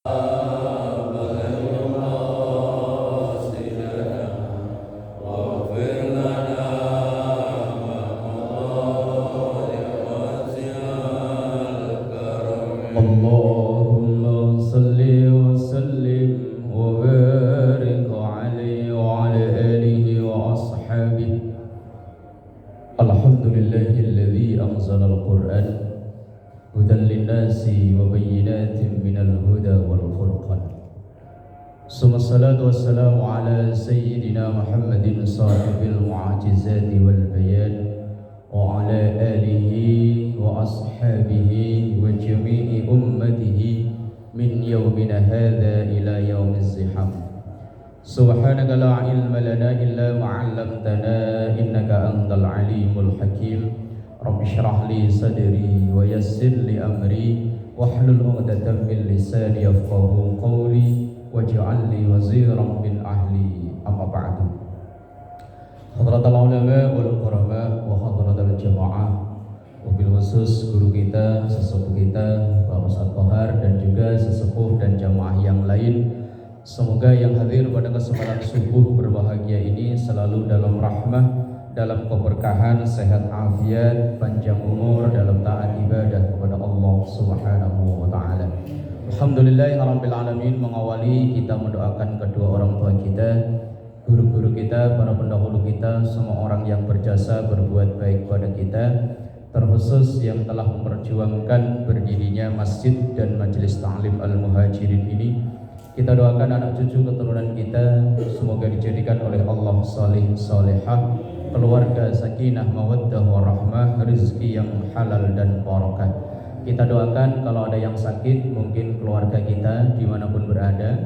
Allahumma salli wa sallim wa barik alaihi wa ala alihi wa ashabihi. Alhamdulillahilladzi anzala al-Qur'an hudan lin-nasi wa bayyinatin minal huda wal furqan. Summa salatu wassalamu ala sayyidina Muhammadin sahibil mu'jizati wal bayan wa ala alihi wa ashabihi wa jami'i ummatihi min yawmina hadha ila yawmiz ziham. Subhanaka la ilma lana illa ma 'allamtana innaka antal alimul hakim. Rabbi shrah li sadri wa yassir li amri wahlul 'uqdatam min lisani yafqahu qawli waj'al li waziran min ahli. Amma ba'du. Hadratul ulama wal qurama wa hadratul jamaah, wabil khusus guru kita, sesepuh kita Pak Ustadz Kohar, dan juga sesepuh dan jamaah yang lain. Semoga yang hadir pada kesempatan subuh berbahagia ini selalu dalam rahmah, dalam keberkahan, sehat afiat, panjang umur dalam taat ibadah kepada Allah Subhanahu wa taala. Alhamdulillahirabbil alamin. Mengawali kita mendoakan kedua orang tua kita, guru-guru kita, para pendahulu kita, semua orang yang berjasa berbuat baik pada kita, terkhusus yang telah memperjuangkan berdirinya masjid dan majelis ta'lim al-muhajirin ini. Kita doakan anak cucu keturunan kita semoga dijadikan oleh Allah salih salihah, keluarga sakinah mawaddah warahmah, rezeki yang halal dan barakah. Kita doakan kalau ada yang sakit, mungkin keluarga kita dimanapun berada,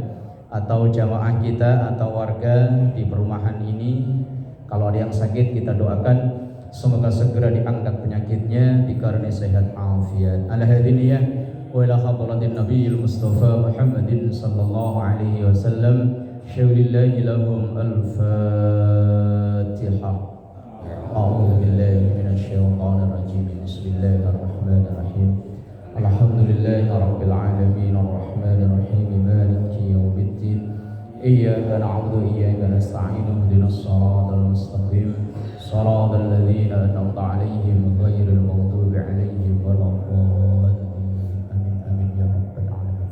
atau jamaah kita atau warga di perumahan ini, kalau ada yang sakit kita doakan semoga segera diangkat penyakitnya, dikarenai sehat afiat. Ala hadiniyah wa ila hadratin nabiyil mustafa Muhammadin sallallahu alaihi wasallam. Syaulillahi lahum al-fatihah. A'udzu billahi minasyaitonir rajim. Bismillahirrahmanirrahim. Alhamdulillahi rabbil alamin arrahmanir rahim maliki yaumiddin. Iyyaka na'budu wa iyyaka nasta'in. Ihdinas siratal mustaqim. Shiratal ladzina an'amta 'alaihim ghairil maghdubi 'alaihim waladdallin. Amin amin ya rabbal alamin.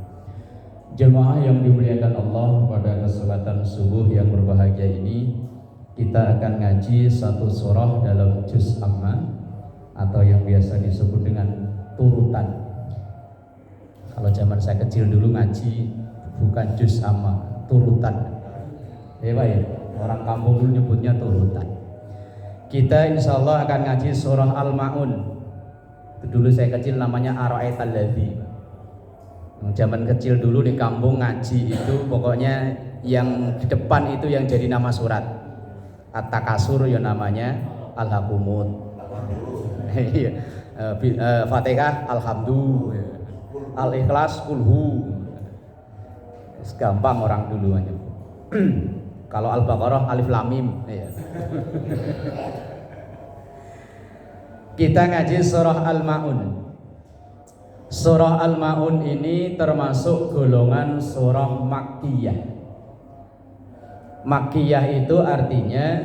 Jemaah yang dimuliakan Allah, pada kesempatan subuh yang berbahagia ini kita akan ngaji satu surah dalam juz amma, atau yang biasa disebut dengan turutan. Kalau zaman saya kecil dulu ngaji bukan juz amma, turutan. Ya Pak ya, orang kampung dulu nyebutnya turutan. Kita insya Allah akan ngaji surah Al-Ma'un. Dulu saya kecil namanya Ara'aital ladzi. Zaman kecil dulu di kampung ngaji itu pokoknya yang di depan itu yang jadi nama surat. At-Takasur ya namanya, Al-Hakumut. Fatihah Alhamdulillah, Al-Ikhlas Kulhu. Gampang orang dulu aja. Kalau Al-Baqarah Alif Lam Mim. Kita ngaji surah Al-Ma'un. Surah Al-Ma'un ini termasuk golongan surah Makkiyah. Makkiyah itu artinya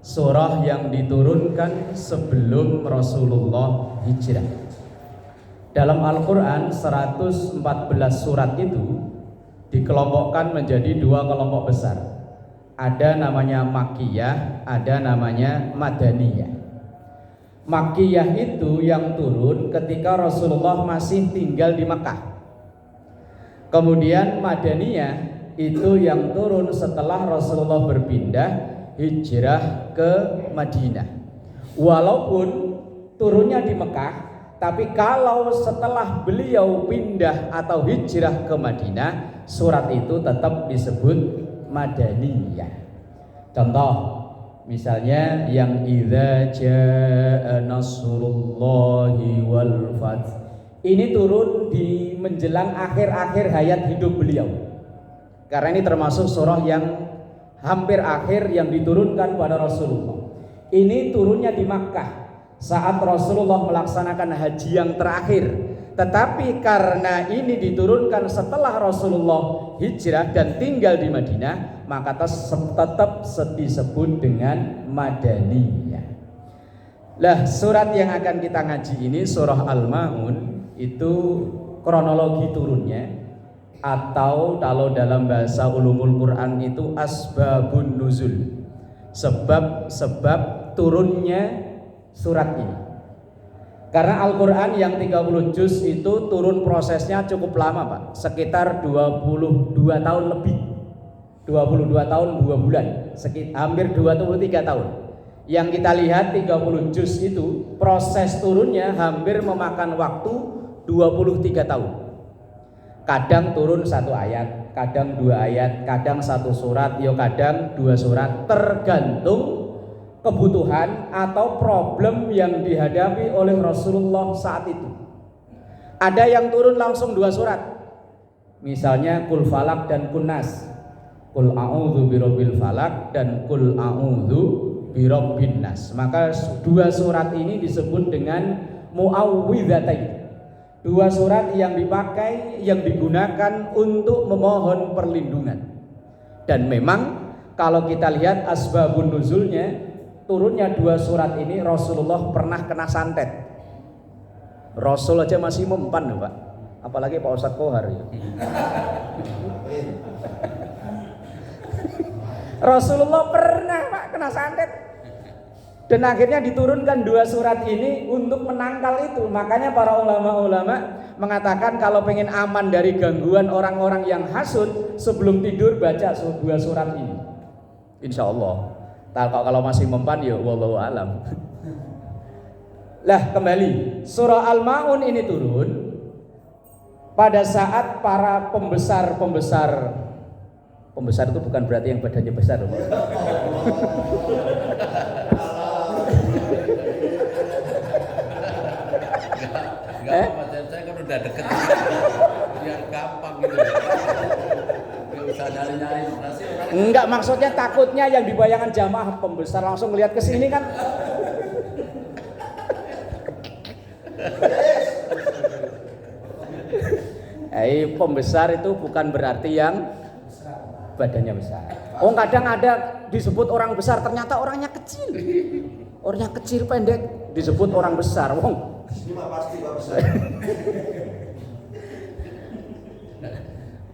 surah yang diturunkan sebelum Rasulullah hijrah. Dalam Al-Quran 114 surat itu dikelompokkan menjadi dua kelompok besar. Ada namanya Makkiyah, ada namanya Madaniyah. Makkiyah itu yang turun ketika Rasulullah masih tinggal di Makkah. Kemudian Madaniyah itu yang turun setelah Rasulullah berpindah hijrah ke Madinah. Walaupun turunnya di Mekah, tapi kalau setelah beliau pindah atau hijrah ke Madinah, surat itu tetap disebut Madaniyah. Contoh, misalnya yang idza jaa nasrullahi wal fath. Ini turun di menjelang akhir-akhir hayat hidup beliau. Karena ini termasuk surah yang hampir akhir yang diturunkan pada Rasulullah. Ini turunnya di Makkah saat Rasulullah melaksanakan haji yang terakhir Tetapi karena ini diturunkan setelah Rasulullah hijrah dan tinggal di Madinah, maka tetap disebut dengan Madaniyah. Lah, surat yang akan kita ngaji ini surah Al-Maun itu kronologi turunnya, atau kalau dalam bahasa ulumul Quran itu asbabun nuzul, sebab turunnya surat ini. Karena Al-Quran yang 30 juz itu turun prosesnya cukup lama Pak, sekitar 22 tahun lebih, 22 tahun 2 bulan, hampir 23 tahun. Yang kita lihat 30 juz itu proses turunnya hampir memakan waktu 23 tahun. Kadang turun 1 ayat, kadang 2 ayat, kadang 1 surat, kadang 2 surat, tergantung kebutuhan atau problem yang dihadapi oleh Rasulullah saat itu. Ada yang turun langsung 2 surat, misalnya Qul Falak dan Qul Nas, Qul A'udzu birabbil falak dan Qul A'udzu birabbin nas. Maka 2 surat ini disebut dengan muawwidzatain, 2 surat yang dipakai, yang digunakan untuk memohon perlindungan. Dan memang kalau kita lihat asbabun nuzulnya, turunnya 2 surat ini Rasulullah pernah kena santet. Rasul aja masih mempan Pak, apalagi Pak Ustadz Kohar ya. Rasulullah pernah Pak kena santet, dan akhirnya diturunkan 2 surat ini untuk menangkal itu. Makanya para ulama-ulama mengatakan kalau pengen aman dari gangguan orang-orang yang hasud, sebelum tidur baca 2 surat ini, insya Allah. Kalau masih mempan ya wallahu alam. Lah, kembali, surah Al-Maun ini turun pada saat para pembesar itu bukan berarti yang badannya besar loh. Enggak apa-apa, saya kan udah deket biar gampang gitu. Enggak usah nyari-nyari informasi. Enggak, maksudnya takutnya yang dibayangkan jamaah pembesar langsung ngelihat ke sini kan. Pembesar itu bukan berarti yang badannya besar. Kadang ada disebut orang besar, ternyata orangnya kecil. Orangnya kecil pendek disebut orang besar. Ini mah pasti besar.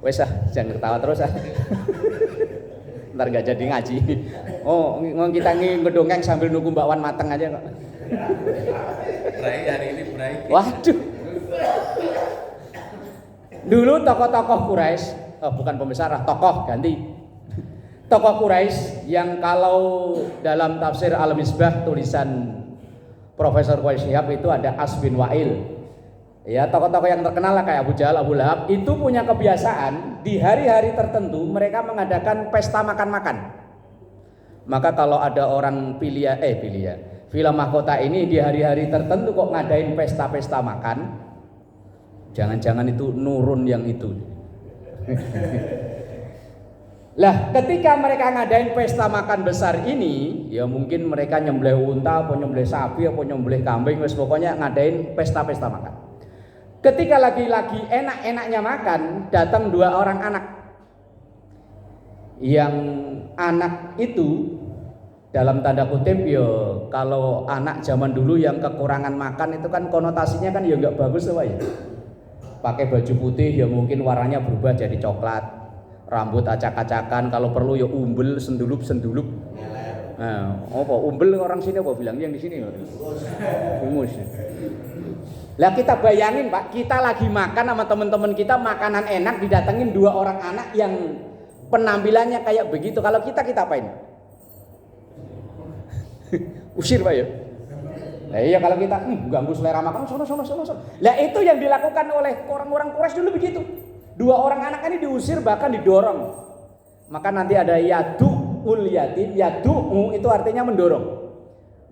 Wes jangan ketawa terus Ntar gak jadi ngaji. Kita ngedongeng sambil nunggu Mbak Wan mateng aja kok. Brai hari ini brai. Waduh. Dulu tokoh-tokoh Quraisy, bukan pembesar, tokoh ganti. Tokoh Quraisy yang kalau dalam tafsir Al-Misbah tulisan Profesor Qais Shihab itu ada As bin Wa'il. Ya, tokoh-tokoh yang terkenal lah kayak Abu Jahal, Abu Lahab itu punya kebiasaan di hari-hari tertentu mereka mengadakan pesta makan-makan. Maka kalau ada orang Villa Mahkota ini di hari-hari tertentu kok ngadain pesta-pesta makan, jangan-jangan itu nurun yang itu. Lah, ketika mereka ngadain pesta makan besar ini, ya mungkin mereka nyembelih unta, apa nyembelih sapi, apa nyembelih kambing, wes pokoknya ngadain pesta-pesta makan. Ketika lagi-lagi enak-enaknya makan, datang 2 orang anak. Yang anak itu dalam tanda kutip ya, kalau anak zaman dulu yang kekurangan makan itu kan konotasinya kan ya nggak bagus tuh Pak ya. Pakai baju putih ya mungkin warnanya berubah jadi coklat, rambut acak-acakan, kalau perlu ya umbel, sendulup. Nah, umbel orang sini apa bilang yang di sini? Umus. Lah kita bayangin Pak, kita lagi makan sama teman-teman kita makanan enak, didatengin 2 orang anak yang penampilannya kayak begitu. Kalau kita apain? Usir Pak ya. Nah iya, kalau kita ganggu selera makan, sono. Lah itu yang dilakukan oleh orang-orang Quraisy dulu begitu. 2 orang anak ini diusir, bahkan didorong. Maka nanti ada yadu'ul yatim, yadu'u itu artinya mendorong.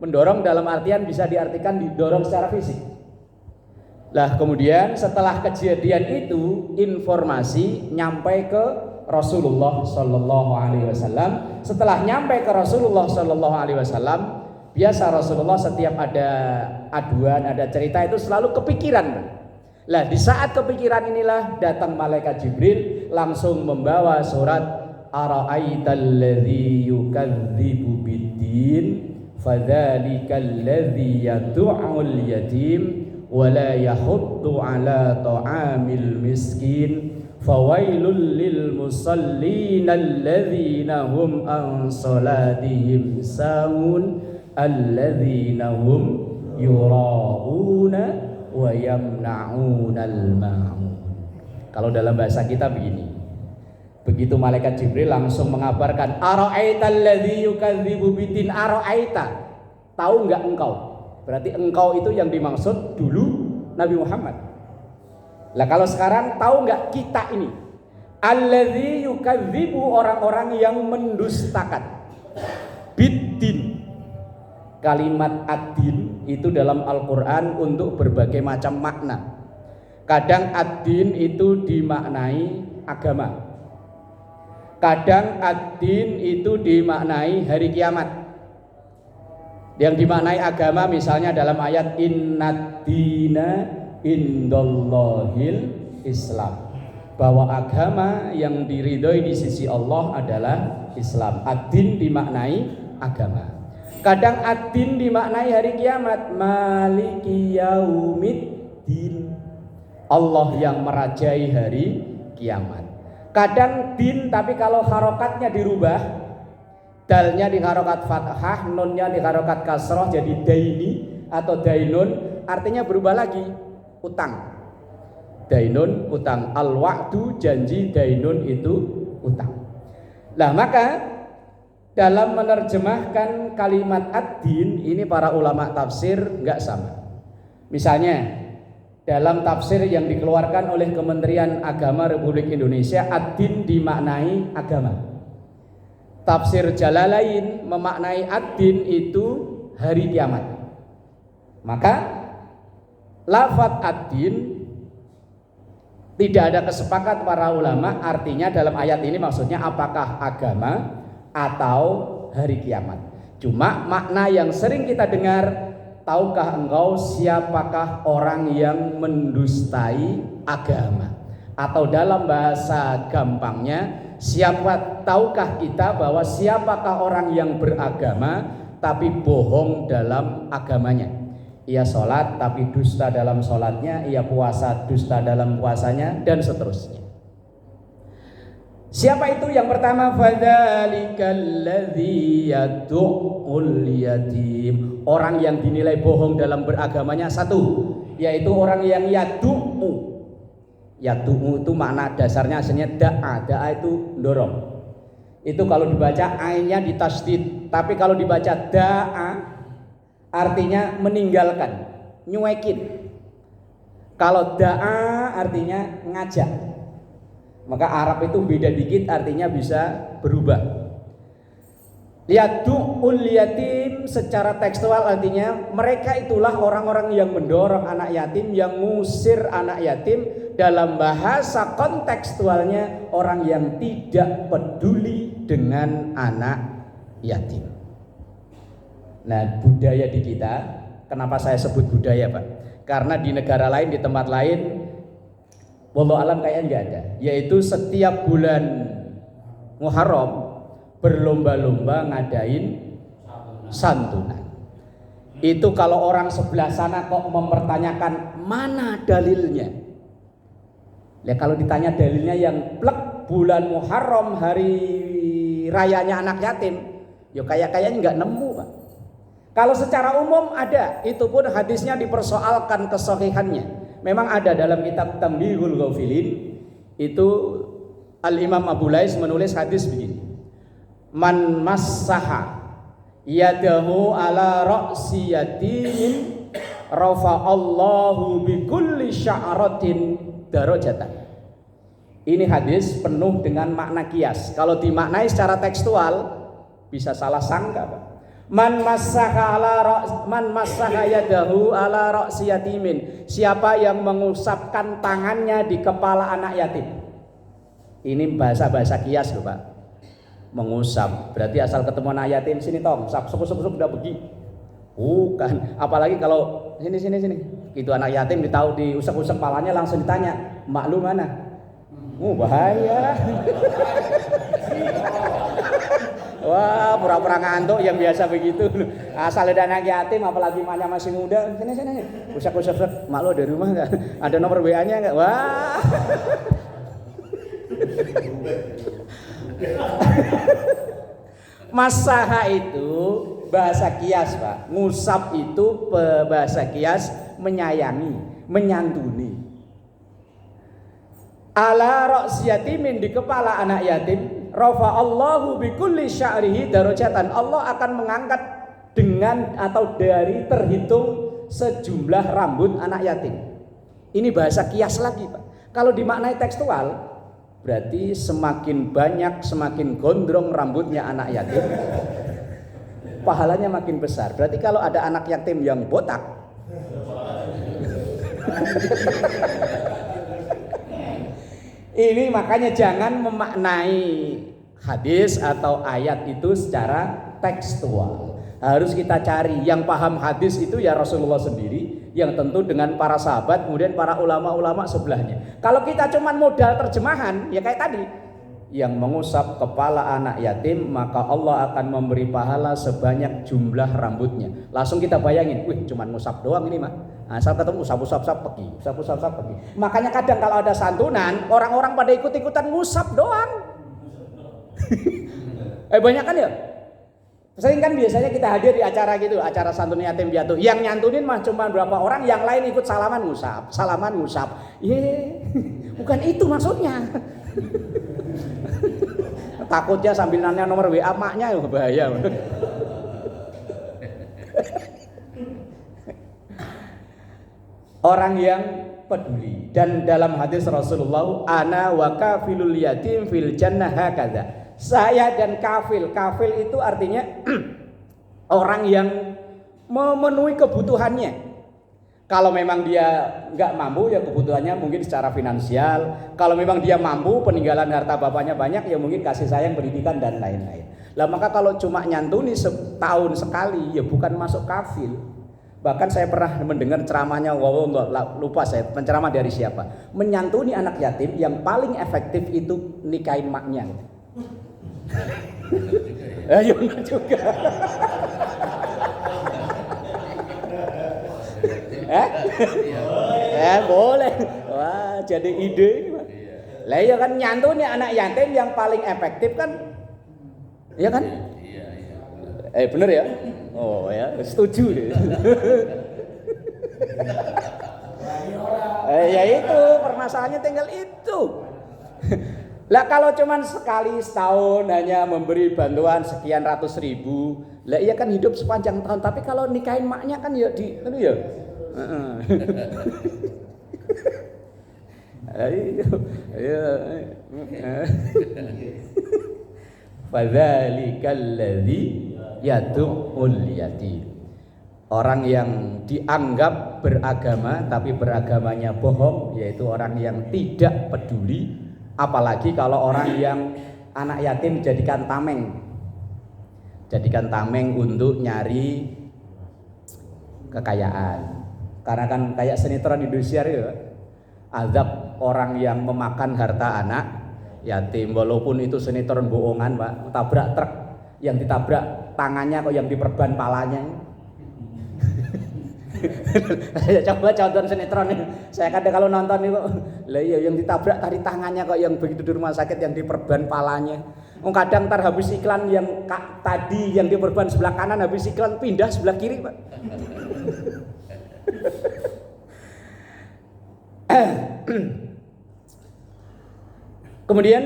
Mendorong dalam artian bisa diartikan didorong secara fisik. Lah kemudian setelah kejadian itu informasi nyampe ke Rasulullah Sallallahu Alaihi Wasallam. Setelah nyampe ke Rasulullah Sallallahu Alaihi Wasallam, biasa Rasulullah setiap ada aduan, ada cerita itu selalu kepikiran. Lah di saat kepikiran inilah datang malaikat Jibril langsung membawa surat ara'aital ladzi yukadzibu biddin fadzalikal ladzi yad'ul yatim wa la yahuddu ala ta'amil miskin fawailul lil musallin alladzina hum an salatihim sahun alladzina hum yura'una wa yamna'unal ma'un. Kalau dalam bahasa kita begini. Begitu malaikat Jibril langsung mengabarkan ara'aital ladzi yukadzibu biddin ara'aita. Tahu enggak engkau? Berarti engkau itu yang dimaksud dulu Nabi Muhammad. Lah kalau sekarang tahu enggak kita ini? Alladzi yukadzibu orang-orang yang mendustakan. Biddin. Kalimat ad-din itu dalam Al-Quran untuk berbagai macam makna. Kadang ad-din itu dimaknai agama. Kadang ad-din itu dimaknai hari kiamat. Yang dimaknai agama misalnya dalam ayat innad-dina indallahil Islam. Bahwa agama yang diridhoi di sisi Allah adalah Islam. Ad-din dimaknai agama. Kadang ad-din dimaknai hari kiamat, maliki yaumiddin, Allah yang merajai hari kiamat. Kadang din tapi kalau harokatnya dirubah, dalnya di harokat fathah, nunnya di harokat kasroh jadi daini atau dainun, artinya berubah lagi, utang. Dainun utang, al-wa'du janji, dainun itu utang. Lah maka dalam menerjemahkan kalimat ad-din ini para ulama tafsir enggak sama. Misalnya dalam tafsir yang dikeluarkan oleh Kementerian Agama Republik Indonesia, ad-din dimaknai agama. Tafsir Jalalain memaknai ad-din itu hari kiamat. Maka lafadz ad-din tidak ada kesepakat para ulama artinya dalam ayat ini maksudnya apakah agama atau hari kiamat. Cuma makna yang sering kita dengar, tahukah engkau siapakah orang yang mendustai agama? Atau dalam bahasa gampangnya, tahukah kita bahwa siapakah orang yang beragama tapi bohong dalam agamanya? Ia sholat tapi dusta dalam sholatnya, ia puasa dusta dalam puasanya, dan seterusnya. Siapa itu? Yang pertama, fadzalikal ladzi yad'ul yatim. Orang yang dinilai bohong dalam beragamanya satu, yaitu orang yang yad'u. Yad'u itu makna dasarnya aslinya da'a itu dorong. Itu kalau dibaca ainnya ditasdid, tapi kalau dibaca da'a artinya meninggalkan, nyuekin. Kalau da'a artinya ngajak. Maka Arab itu beda dikit artinya bisa berubah. Yad'ul yatim secara tekstual artinya mereka itulah orang-orang yang mendorong anak yatim, yang ngusir anak yatim. Dalam bahasa kontekstualnya orang yang tidak peduli dengan anak yatim. Nah, budaya di kita, kenapa saya sebut budaya, Pak? Karena di negara lain, di tempat lain, wallahu alam kayaknya nggak ada. Yaitu setiap bulan Muharram berlomba-lomba ngadain santunan. Itu kalau orang sebelah sana kok mempertanyakan mana dalilnya. Ya kalau ditanya dalilnya yang plek bulan Muharram hari rayanya anak yatim, ya kayaknya nggak nemu, Pak. Kalau secara umum ada, itu pun hadisnya dipersoalkan kesahihannya. Memang ada dalam kitab Tambihul Ghafilin, itu Al-Imam Abu Lais menulis hadis begini. Man massaha yadahu ala ra'si yatimin rafa'allahu bi kulli sya'ratin darajatan. Ini hadis penuh dengan makna kias. Kalau dimaknai secara tekstual bisa salah sangka, Pak. Man massaha yadahu ala ra'si yatimin. Siapa yang mengusapkan tangannya di kepala anak yatim. Ini bahasa-bahasa kias loh, Pak. Mengusap berarti asal ketemu anak yatim, sini tong, sup udah pergi. Bukan, apalagi kalau sini Itu anak yatim ditahu diusap-usap palanya langsung ditanya, "Mak lu mana?" Bahaya. Wah, pura-pura ngantuk yang biasa begitu. Asal ada anak yatim apalagi emaknya masih muda. Sini. Usap-usap, "Mak lu ada rumah enggak? Ada nomor WA-nya enggak?" Wah. Masaha itu bahasa kias, Pak. Ngusap itu bahasa kias menyayangi, menyantuni. Ala ra's yatimin, di kepala anak yatim, rafa'allahu bikulli sya'rihi darajatan. Allah akan mengangkat dengan atau dari terhitung sejumlah rambut anak yatim. Ini bahasa kias lagi, Pak. Kalau dimaknai tekstual, berarti semakin banyak, semakin gondrong rambutnya anak yatim, pahalanya makin besar. Berarti kalau ada anak yatim yang botak, ini makanya jangan memaknai hadis atau ayat itu secara tekstual. Harus kita cari yang paham hadis itu ya Rasulullah sendiri, yang tentu dengan para sahabat, kemudian para ulama-ulama sebelahnya. Kalau kita cuman modal terjemahan, ya kayak tadi, yang mengusap kepala anak yatim, maka Allah akan memberi pahala sebanyak jumlah rambutnya. Langsung kita bayangin, wih cuman ngusap doang ini mah. Asal ketemu usap pergi. Makanya kadang kalau ada santunan, orang-orang pada ikut-ikutan ngusap doang. Banyak kan ya? Sering kan biasanya kita hadir di acara gitu, acara santun yatim piatu. Yang nyantunin mah cuma berapa orang, yang lain ikut salaman ngusap. Bukan itu maksudnya. Takutnya sambil nanya nomor WA maknya, bahaya. Orang yang peduli. Dan dalam hadis Rasulullah, ana wa kafilul yatim fil jannah hakadha. Saya dan kafil itu artinya orang yang memenuhi kebutuhannya. Kalau memang dia nggak mampu, ya kebutuhannya mungkin secara finansial. Kalau memang dia mampu, peninggalan harta bapaknya banyak, ya mungkin kasih sayang, pendidikan dan lain-lain. Lah maka kalau cuma nyantuni setahun sekali, ya bukan masuk kafil. Bahkan saya pernah mendengar ceramahnya, lupa saya penceramah dari siapa. Menyantuni anak yatim yang paling efektif itu nikahin maknya. Ayo juga. Boleh. Wah, jadi ide ini, Pak. Lah ya kan nyantuni anak yatim yang paling efektif kan? Iya kan? Iya. Bener ya? Oh ya, setuju deh. Ya itu permasalahannya tinggal itu. Lah kalau cuman sekali setahun hanya memberi bantuan sekian ratus ribu, lah iya kan hidup sepanjang tahun. Tapi kalau nikahin maknya kan ya di kan ya. Fadzalikal ladzi yad'ul yatim. Orang yang dianggap beragama tapi beragamanya bohong, yaitu orang yang tidak peduli. Apalagi kalau orang yang anak yatim jadikan tameng untuk nyari kekayaan. Karena kan kayak sinetron Indonesia itu, azab orang yang memakan harta anak yatim, walaupun itu sinetron bohongan, Pak. Tabrak truk, yang ditabrak tangannya kok yang diperban palanya. Coba contoh sinetron ini. Saya kadang kalau nonton itu, lah iya yang ditabrak tadi tangannya kok yang begitu di rumah sakit yang diperban palanya. Kadang ntar habis iklan yang tadi yang diperban sebelah kanan, habis iklan pindah sebelah kiri, Pak. Kemudian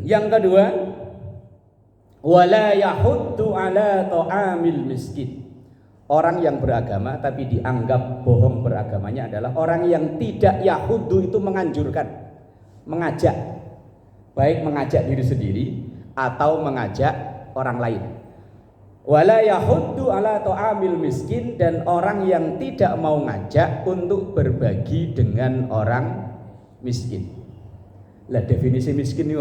yang kedua, wala yahuddu ala ta'amil miskin. Orang yang beragama tapi dianggap bohong beragamanya adalah orang yang tidak yahuddu, itu menganjurkan, mengajak, baik mengajak diri sendiri atau mengajak orang lain. Wala yahuddu ala ta'amil miskin, dan orang yang tidak mau ngajak untuk berbagi dengan orang miskin. Lah definisi miskin ini,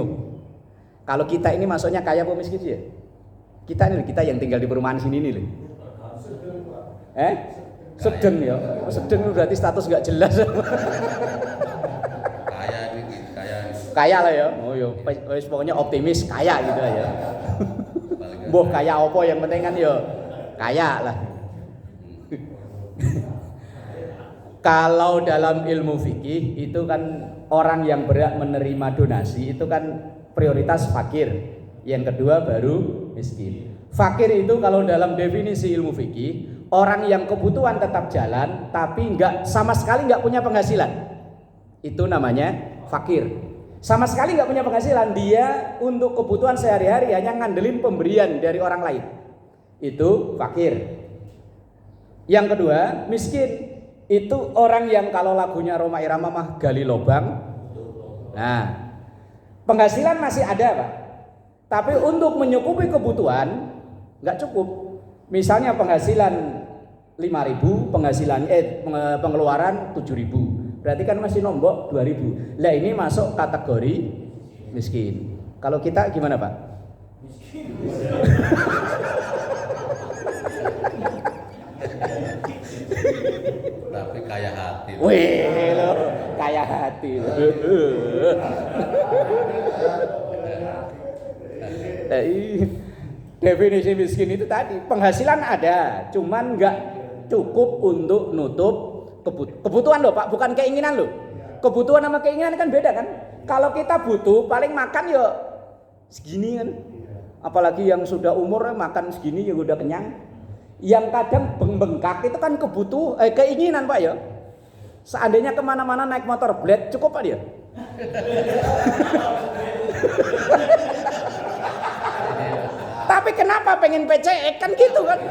kalau kita ini maksudnya kaya apa miskin sih ya? Kita yang tinggal di perumahan sini ini loh. Sedeng ya. Sedeng berarti status nggak jelas. Kaya ini, kaya ini. Kaya lah ya. Oh ya, pokoknya optimis kaya gitu ya. Mbah kaya apa yang penting kan ya kaya lah. Kalau dalam ilmu fikih itu kan orang yang berhak menerima donasi itu kan prioritas fakir. Yang kedua baru miskin. Fakir itu kalau dalam definisi ilmu fikih orang yang kebutuhan tetap jalan tapi sama sekali nggak punya penghasilan. Itu namanya fakir. Sama sekali nggak punya penghasilan, dia untuk kebutuhan sehari-hari hanya ngandelin pemberian dari orang lain. Itu fakir. Yang kedua miskin. Itu orang yang kalau lagunya Rhoma Irama mah gali lobang. Nah, penghasilan masih ada Pak, tapi untuk menyukupi kebutuhan nggak cukup. Misalnya penghasilan 5.000, pengeluaran 7.000, berarti kan masih nombok 2.000. Lah ini masuk kategori miskin. Kalau kita gimana Pak? Tapi kaya hati. Wih lo, kaya hati. Definisi miskin itu tadi penghasilan ada, cuman nggak cukup untuk nutup kebutuhan loh Pak, bukan keinginan loh. Kebutuhan sama keinginan kan beda kan. Kalau kita butuh paling makan ya segini kan. Apalagi yang sudah umur makan segini ya udah kenyang. Yang kadang bengkak itu kan keinginan Pak ya. Seandainya kemana-mana naik motor blade cukup Pak dia. Tapi kenapa pengen PCX kan gitu kan?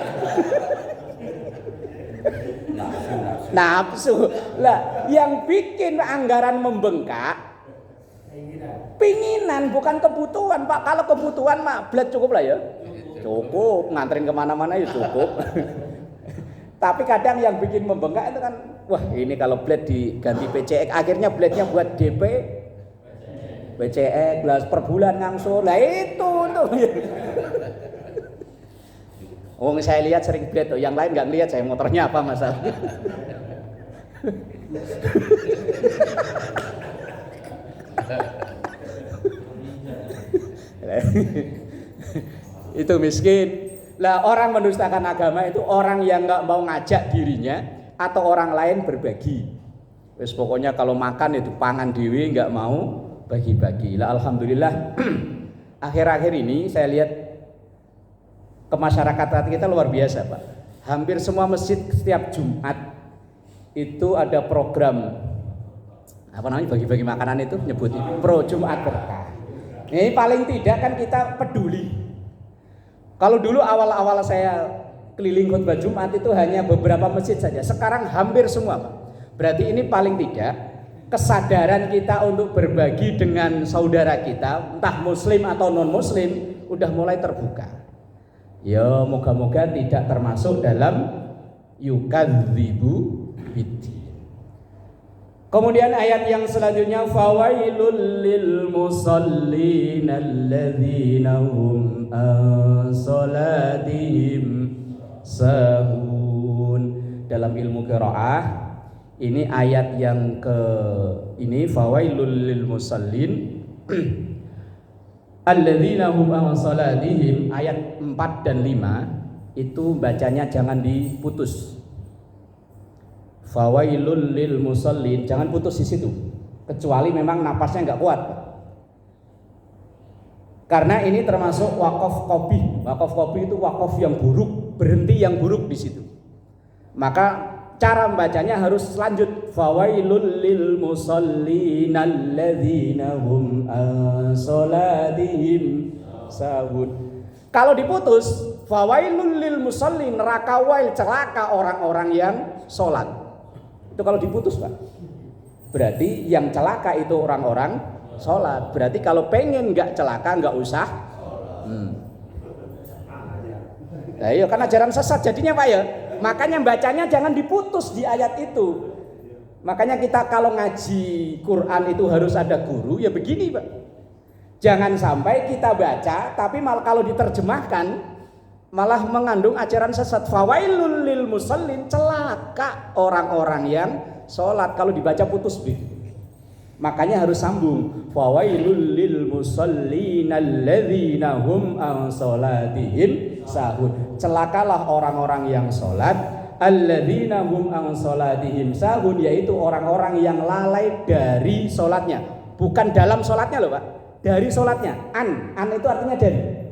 Nafsu. Lah yang bikin anggaran membengkak pinginan bukan kebutuhan Pak. Kalau kebutuhan mah blade cukup lah ya. Cukup, nganterin kemana-mana ya cukup. Tapi kadang yang bikin membengkak itu kan, wah ini kalau blade diganti PCX, akhirnya blade-nya buat DP, PCX, belas per bulan ngangsur, lah itu tuh. Oh saya lihat sering blade tuh, yang lain nggak ngelihat saya motornya apa masalahnya. Itu miskin. Lah orang mendustakan agama itu orang yang nggak mau ngajak dirinya atau orang lain berbagi. Wes pokoknya kalau makan itu pangan dewe, nggak mau bagi-bagi. Lah alhamdulillah akhir-akhir ini saya lihat ke masyarakat kita luar biasa Pak. Hampir semua masjid setiap Jumat itu ada program apa namanya bagi-bagi makanan itu nyebutnya Pro Jumat Berkah. Ini paling tidak kan kita peduli. Kalau dulu awal-awal saya keliling khutbah Jumat itu hanya beberapa masjid saja. Sekarang hampir semua Pak. Berarti ini paling tidak kesadaran kita untuk berbagi dengan saudara kita, entah muslim atau non muslim, udah mulai terbuka. Ya moga-moga tidak termasuk dalam yukadzibu bid. Kemudian ayat yang selanjutnya fawailul lil musallin alladzina hum an salatihim sahun. Dalam ilmu qiraah ini ayat yang ini fawailul lil musallin alladzina hum an salatihim, ayat 4 dan 5 itu bacanya jangan diputus. Fawailul lil musallin, jangan putus di situ. Kecuali memang napasnya nggak kuat. Karena ini termasuk wakaf kopi. Wakaf kopi itu wakaf yang buruk, berhenti yang buruk di situ. Maka cara membacanya harus lanjut. Fawailul lil musallin alladzina hum an salatihim sahun. Kalau diputus, fawailul lil musallin, neraka wail, celaka orang-orang yang sholat. Itu kalau diputus Pak, berarti yang celaka itu orang-orang sholat. Berarti kalau pengen nggak celaka nggak usah. Nah iya kan ajaran sesat jadinya Pak ya. Makanya bacanya jangan diputus di ayat itu. Makanya kita kalau ngaji Quran itu harus ada guru. Ya begini Pak, jangan sampai kita baca tapi malah kalau diterjemahkan malah mengandung ajaran sesat. Fawailul lil musallin, celaka orang-orang yang sholat. Kalau dibaca putus b, makanya harus sambung. Fawailul lil musallin alladzina hum an sholatihim sahun. Celakalah orang-orang yang sholat, alladzina hum an sholatihim sahun, yaitu orang-orang yang lalai dari sholatnya. Bukan dalam sholatnya loh Pak, dari sholatnya. An itu artinya dari.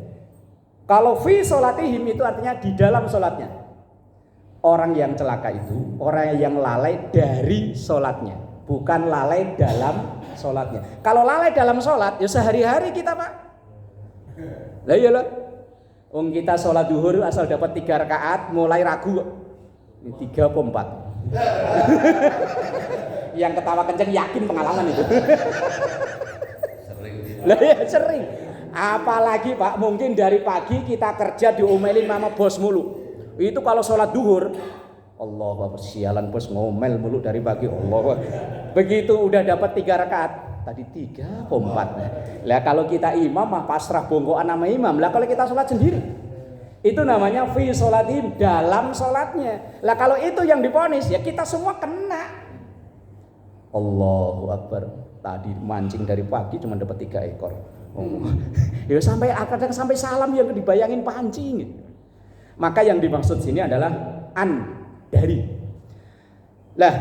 Kalau fi sholatihim itu artinya di dalam sholatnya. Orang yang celaka itu orang yang lalai dari sholatnya, bukan lalai dalam sholatnya. Kalau lalai dalam sholat, ya sehari-hari kita Pak. Lah iyalah, wong kita sholat duhur asal dapat 3 rakaat, mulai ragu. 3 apa 4? Yang ketawa kenceng yakin pengalaman itu. Sering. Lah ya sering. Apalagi Pak, mungkin dari pagi kita kerja diomelin sama bos mulu. Itu kalau sholat duhur, Allah Akbar, sialan bos ngomel mulu dari pagi. Allah. Begitu udah dapat 3 rakaat, tadi 3 apa 4. Lah kalau kita imam mah pasrah bongkoan sama imam. Lah kalau kita sholat sendiri, itu namanya fi sholatim, dalam sholatnya. Lah kalau itu yang diponis, ya kita semua kena. Allahu Akbar. Tadi mancing dari pagi cuma dapat 3 ekor. Oh. Ya sampai kadang sampai salam yang dibayangin pancing. Maka yang dimaksud sini adalah an, dari. Lah,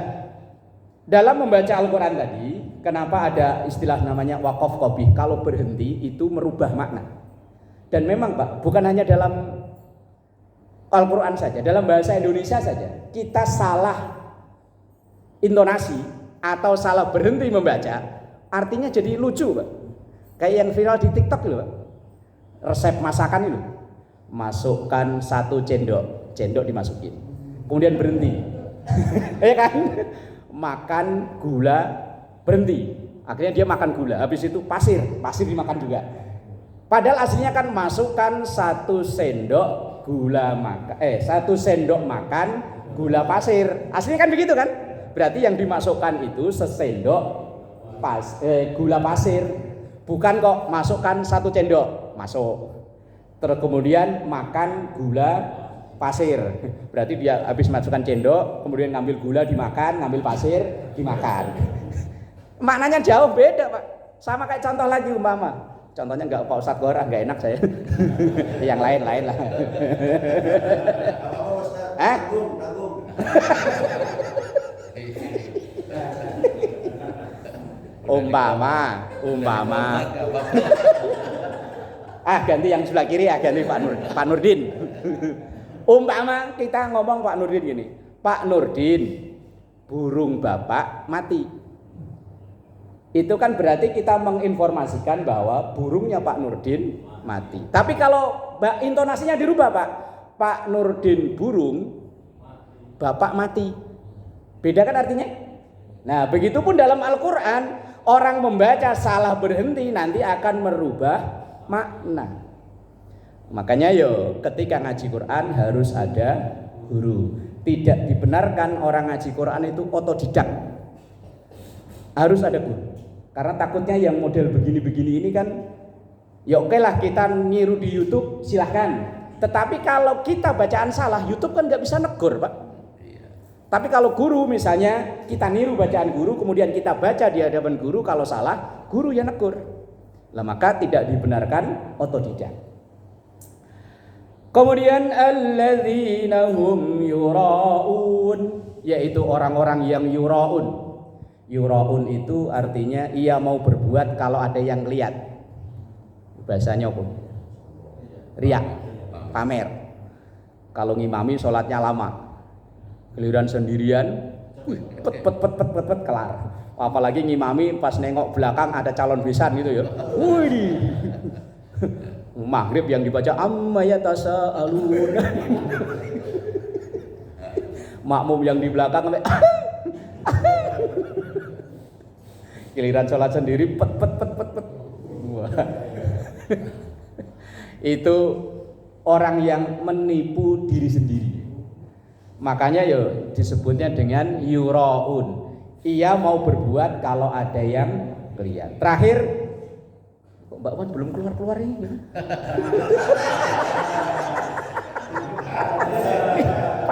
dalam membaca Al-Qur'an tadi, kenapa ada istilah namanya waqaf qabih? Kalau berhenti itu merubah makna. Dan memang Pak, bukan hanya dalam Al-Qur'an saja, dalam bahasa Indonesia saja, kita salah intonasi atau salah berhenti membaca, artinya jadi lucu Pak. Kayak yang viral di TikTok itu Pak, resep masakan itu, masukkan 1 cendok dimasukin, kemudian berhenti. Ya kan, makan gula, berhenti, akhirnya dia makan gula, habis itu pasir dimakan juga. Padahal aslinya kan masukkan 1 sendok gula makan, 1 sendok makan gula pasir, aslinya kan begitu kan. Berarti yang dimasukkan itu sesendok gula pasir. Bukan kok masukkan 1 cendok, masuk. Terus kemudian makan gula pasir. Berarti dia habis masukkan cendok, kemudian ngambil gula dimakan, ngambil pasir dimakan. Maknanya jauh beda Pak. Sama kayak contoh lagi umpama. Contohnya enggak Pak Ustadz Gora, enggak enak saya. Yang lain-lain lah. Tanggung. Umpama. Ganti yang sebelah kiri, ganti Pak Nurdin. Umpama kita ngomong Pak Nurdin gini, Pak Nurdin, burung Bapak mati. Itu kan berarti kita menginformasikan bahwa burungnya Pak Nurdin mati. Tapi kalau intonasinya dirubah Pak Nurdin burung, Bapak mati. Beda kan artinya? Nah, begitupun dalam Al-Qur'an, orang membaca salah berhenti nanti akan merubah makna. Makanya ketika ngaji Quran harus ada guru. Tidak dibenarkan orang ngaji Quran itu otodidak. Harus ada guru. Karena takutnya yang model begini-begini ini kan, ya oke lah kita niru di YouTube silahkan. Tetapi kalau kita bacaan salah, YouTube kan nggak bisa negur Pak. Tapi kalau guru misalnya kita niru bacaan guru, kemudian kita baca di hadapan guru, kalau salah guru yang negur. Lah maka tidak dibenarkan otodidak. Kemudian alladzina hum yuraun, yaitu orang-orang yang yuraun. Yuraun itu artinya ia mau berbuat kalau ada yang lihat. Bahasanya apa? Riak, pamer. Kalau ngimami sholatnya lama, giliran sendirian, pet kelar. Apalagi ngimami pas nengok belakang ada calon besan gitu ya. Wih, maghrib yang dibaca amma yatasaalun. Makmum yang di belakang sampai giliran sholat sendiri pet. Itu orang yang menipu diri sendiri. Makanya disebutnya dengan yuraun. Ia mau berbuat kalau ada yang lihat. Terakhir, Mbak Wan belum keluar ini.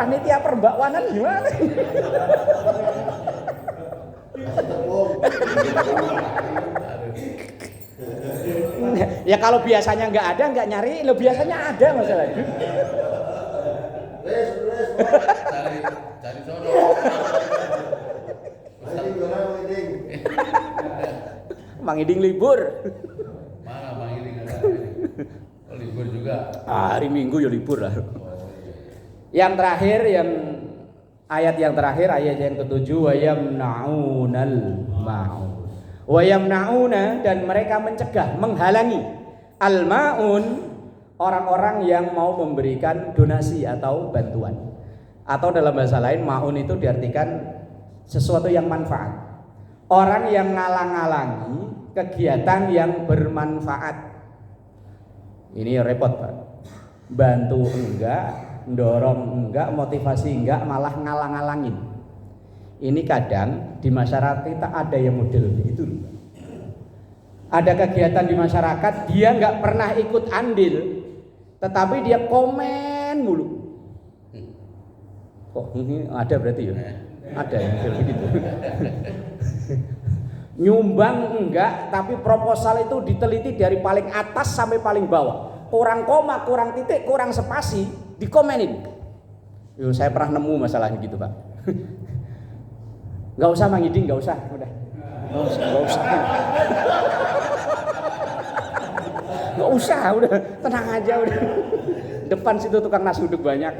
panitia perbakwanan gimana? Ya kalau biasanya nggak ada, nggak nyari, lo biasanya ada masalahnya. Cari sono. Mang Iding libur. Mana Mang Iding ada? Oh, libur juga. Hari Minggu ya libur lah. Yang terakhir ayat yang ketujuh, wa yamna'unal ma'un. Wa yamna'una, dan mereka mencegah, menghalangi al-ma'un, orang-orang yang mau memberikan donasi atau bantuan. Atau dalam bahasa lain, ma'un itu diartikan sesuatu yang manfaat. Orang yang ngalang-ngalangi kegiatan yang bermanfaat. Ini repot, Pak. Bantu enggak, dorong enggak, motivasi enggak, malah ngalang-ngalangin. Ini kadang di masyarakat kita ada yang model begitu. Ada kegiatan di masyarakat, dia enggak pernah ikut andil, tetapi dia komen mulu. Oh, ini ada berarti ya? Ada yang model begitu. Nyumbang enggak, tapi proposal itu diteliti dari paling atas sampai paling bawah. Kurang koma, kurang titik, kurang spasi, dikomenin. Yo, saya pernah nemu masalah gitu, Pak. Enggak usah Mang Iding, enggak usah, udah. Enggak usah. Enggak usah, udah. Tenang aja udah. Depan situ tukang nasi uduk banyak.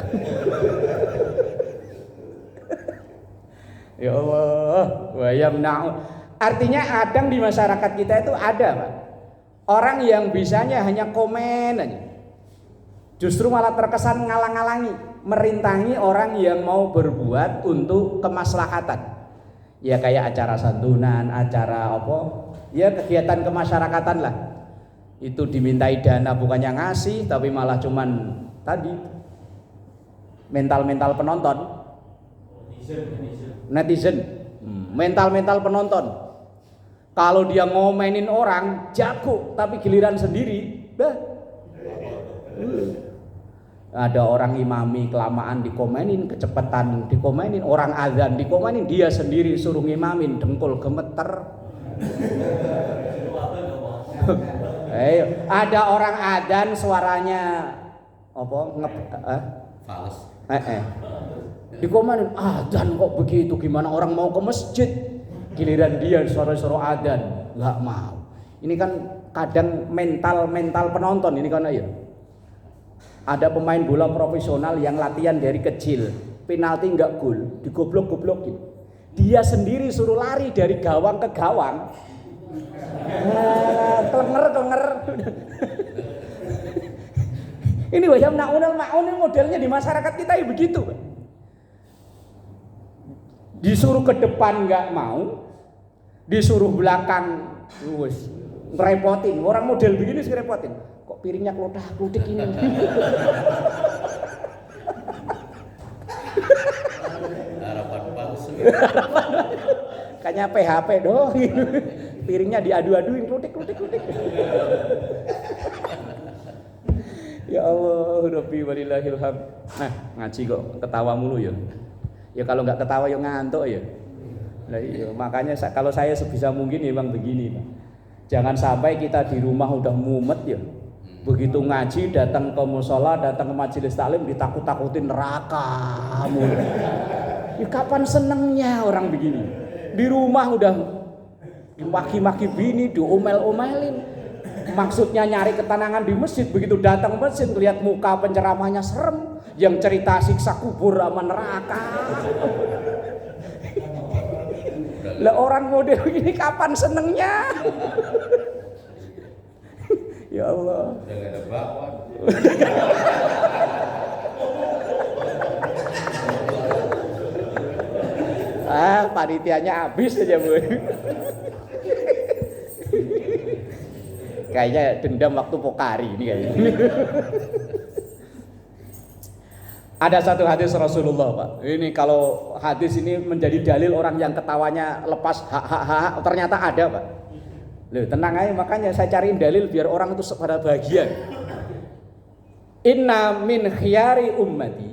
Ya Allah, wa yamna'u. Artinya kadang di masyarakat kita itu ada, Pak. Orang yang bisanya hanya komen aja. Justru malah terkesan ngalang-ngalangi, merintangi orang yang mau berbuat untuk kemaslahatan. Ya kayak acara santunan, acara apa? Ya kegiatan kemasyarakatan lah. Itu dimintai dana bukannya ngasih, tapi malah cuman tadi mental-mental penonton. Netizen. Mental-mental penonton. Kalau dia ngomenin orang jago, tapi giliran sendiri, ada orang imami kelamaan dikomenin, kecepatan dikomenin, orang azan dikomenin, dia sendiri suruh ngimamin, dengkul gemeter. Ada orang azan suaranya apa? Fals. Dikomenin, azan kok begitu, gimana orang mau ke masjid? Giliran dia suara-suara adzan nggak mau. Ini kan kadang mental penonton ini kan ya. Ada pemain bola profesional yang latihan dari kecil, penalti nggak gol, digoblok-goblokin. Dia sendiri suruh lari dari gawang ke gawang. Klenger. Ini wajah naunal maun modelnya di masyarakat kita ya begitu. Disuruh ke depan nggak mau, disuruh belakang, wes ngerepotin. Orang model begini sih ngerepotin. Kok piringnya kelotak-klotik ini? Harapan palsu. Kayaknya PHP doang. Piringnya diadu-aduin, klotik. Ya Allah, Rabbi walillahil hamd. Nah, ngaji kok ketawa mulu ya. Ya kalau nggak ketawa ya ngantuk ya. Nah, iya. Makanya kalau saya sebisa mungkin memang begini, Pak. Jangan sampai kita di rumah udah mumet ya. Begitu ngaji datang ke mushola, datang ke majelis taklim ditakut-takutin neraka. Ya kapan senengnya orang begini? Di rumah udah dimaki-maki bini, diomel-omelin. Maksudnya nyari ketenangan di masjid, begitu datang masjid lihat muka penceramahnya serem, yang cerita siksa kubur sama neraka. Lah orang model ini kapan senengnya? Ya Allah. Udah gak ada bakwan. Panitianya habis aja, Bu. Kayaknya dendam waktu pokari ini kayaknya. Ada satu hadis Rasulullah, Pak. Ini kalau hadis ini menjadi dalil orang yang ketawanya lepas ternyata ada, Pak. Loh, tenang aja, makanya saya cariin dalil biar orang itu pada bahagia. Inna min khiyari ummati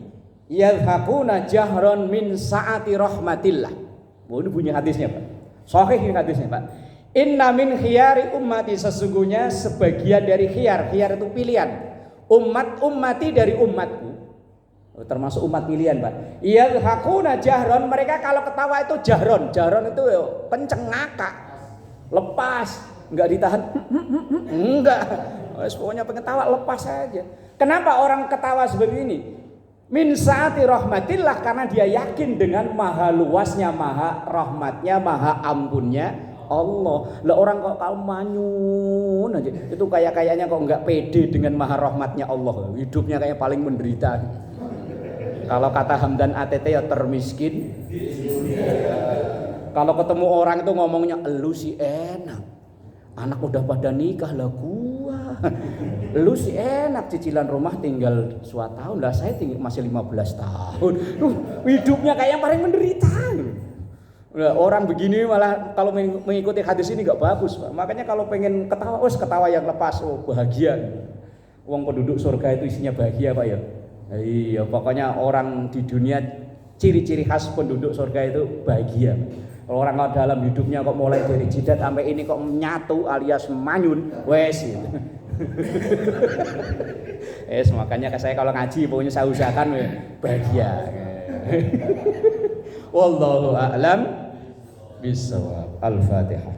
yadhakuna jahron min saati rahmatillah. Oh, ini bunyi hadisnya, Pak. Sahih ini hadisnya, Pak. Inna min khiyari ummati, sesungguhnya sebagian dari khiyar itu pilihan. Ummati dari umatku. Termasuk umat pilihan, Pak. Yadhakuna jahron, mereka kalau ketawa itu jahron itu kenceng, ngakak, lepas, enggak ditahan, enggak. Pokoknya pengetawa lepas saja. Kenapa orang ketawa seperti ini? Min saati rahmatillah, karena dia yakin dengan maha luasnya, maha rahmatnya, maha ampunnya Allah. Lah orang kok kaum manyun aja, itu kayaknya kok enggak pede dengan maha rahmatnya Allah. Hidupnya kayak paling menderita. Kalau kata Hamdan ATT ya termiskin. Kalau ketemu orang itu ngomongnya elu sih enak. Anak udah pada nikah lah gua. Lu sih enak, cicilan rumah tinggal 2 tahun lah, saya masih 15 tahun. Hidupnya kayak yang paling menderita. Nah, orang begini malah kalau mengikuti hadis ini nggak bagus, Pak. Makanya kalau pengen ketawa, ketawa yang lepas, bahagia. Uang penduduk surga itu isinya bahagia, Pak ya. Iya, pokoknya orang di dunia ciri-ciri khas penduduk surga itu bahagia. Kalau orang dalam hidupnya kok mulai dari jidat sampai ini kok nyatu alias manyun, wes gitu. Makanya saya kalau ngaji pokoknya saya usahakan bahagia. Wallahu a'lam bishawab. Al-Fatihah.